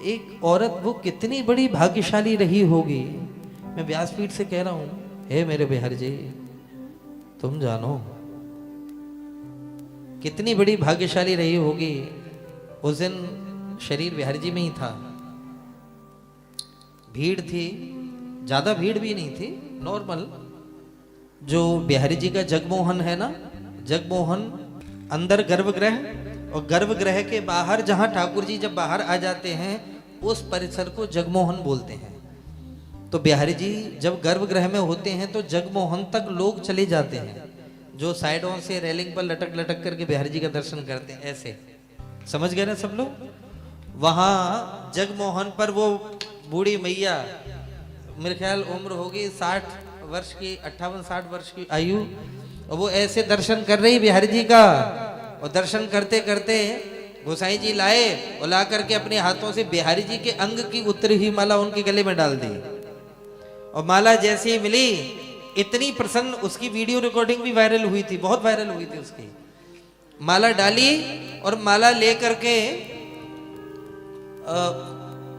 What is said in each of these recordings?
एक औरत वो कितनी बड़ी भाग्यशाली रही होगी। मैं व्यासपीठ से कह रहा हूं, हे मेरे बिहार जी, तुम जानो कितनी बड़ी भाग्यशाली रही होगी। उस दिन शरीर बिहार जी में ही था, भीड़ थी, ज्यादा भीड़ भी नहीं थी, नॉर्मल। जो बिहारी जी का जगमोहन है ना, जगमोहन अंदर गर्भगृह, और गर्भगृह के बाहर जहां ठाकुर जी जब बाहर आ जाते हैं उस परिसर को जगमोहन बोलते हैं। तो बिहारी जी जब गर्भगृह में होते हैं तो जगमोहन तक लोग चले जाते हैं, जो साइडों से रेलिंग पर लटक लटक करके बिहारी जी का दर्शन करते हैं। ऐसे समझ गए ना सब लोग। वहां जगमोहन पर वो बूढ़ी मैया, मेरे ख्याल उम्र होगी 60 वर्ष की, 58-60 वर्ष की आयु, और वो ऐसे दर्शन कर रही बिहारी जी का। और दर्शन करते करते गोसाई जी लाए और ला करके अपने हाथों से बिहारी जी के अंग की उतरी हुई माला उनके गले में डाल दी। और माला जैसे ही मिली, इतनी प्रसन्न, उसकी वीडियो रिकॉर्डिंग भी वायरल हुई थी, बहुत वायरल हुई थी उसकी। माला डाली और माला लेकर के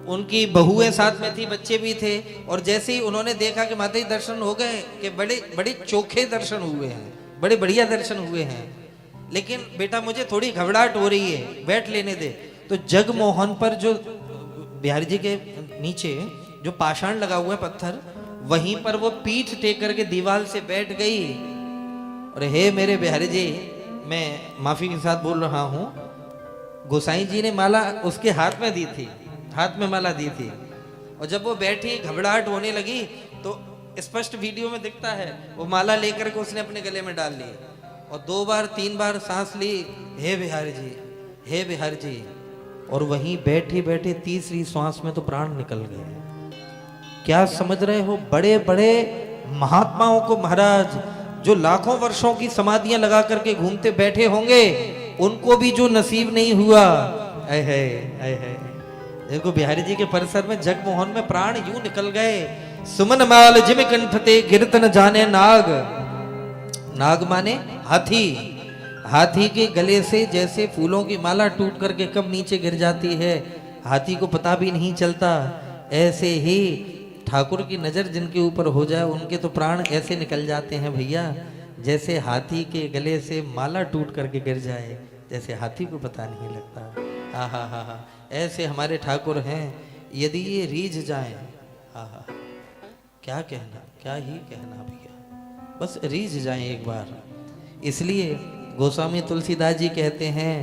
उनकी बहुएं साथ में थी, बच्चे भी थे। और जैसे ही उन्होंने देखा कि माता जी दर्शन हो गए, कि बड़े बड़े चोखे दर्शन हुए हैं, बड़े बढ़िया दर्शन हुए हैं, लेकिन बेटा मुझे थोड़ी घबराहट हो रही है, बैठ लेने दे। तो जगमोहन पर जो बिहारी जी के नीचे जो पाषाण लगा हुआ है, पत्थर, वहीं पर वो पीठ टेक करके दीवार से बैठ गई। और हे मेरे बिहारी जी, मैं माफी के साथ बोल रहा हूं, गोसाई जी ने माला उसके हाथ में दी थी, हाथ में माला दी थी। और जब वो बैठी, घबराहट होने लगी, तो स्पष्ट वीडियो में दिखता है वो माला लेकर के उसने अपने गले में डाल ली और 2 बार 3 बार सांस ली, हे बिहारी जी, हे बिहारी जी। और वहीं बैठे बैठे तीसरी सांस में तो प्राण निकल गए। क्या समझ रहे हो, बड़े बड़े महात्माओं को महाराज, जो लाखों वर्षों की समाधियां लगा करके घूमते बैठे होंगे, उनको भी जो नसीब नहीं हुआ, ऐ है। देखो बिहारी जी के परिसर में जगमोहन में प्राण यूं निकल गए। सुमन माल जिम कंठते गिरत न जाने नाग, नाग माने हाथी। हाथी के गले से जैसे फूलों की माला टूट करके कब नीचे गिर जाती है, हाथी को पता भी नहीं चलता, ऐसे ही ठाकुर की नजर जिनके ऊपर हो जाए उनके तो प्राण ऐसे निकल जाते हैं भैया, जैसे हाथी के गले से माला टूट करके गिर जाए, जैसे हाथी को पता नहीं लगता। हा, ऐसे हमारे ठाकुर हैं। यदि ये रीझ जाए, हा, क्या कहना, क्या ही कहना भैया, बस रीझ जाए एक बार। इसलिए गोस्वामी तुलसीदास जी कहते हैं,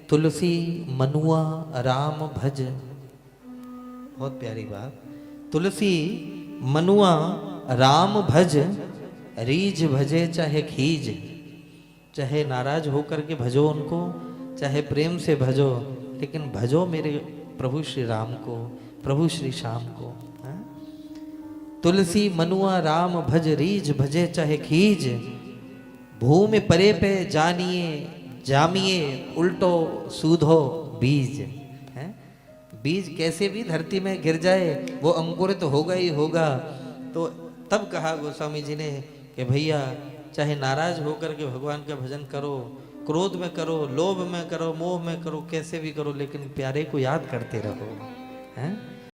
तुलसी मनुआ राम भज। बहुत प्यारी बात। तुलसी मनुआ राम भज, रीझ भजे चाहे खीज। चाहे नाराज होकर के भजो उनको, चाहे प्रेम से भजो, लेकिन भजो मेरे प्रभु श्री राम को, प्रभु श्री श्याम को। तुलसी मनुआ राम भज, रीझ भजे चाहे खीज। भूमि परे पे जानिए जामिए, उल्टो सूधो बीज। है बीज कैसे भी धरती में गिर जाए वो अंकुरित तो होगा ही होगा। तो तब कहा गोस्वामी जी ने कि भैया चाहे नाराज होकर के भगवान का भजन करो, क्रोध में करो, लोभ में करो, मोह में करो, कैसे भी करो, लेकिन प्यारे को याद करते रहो। हैं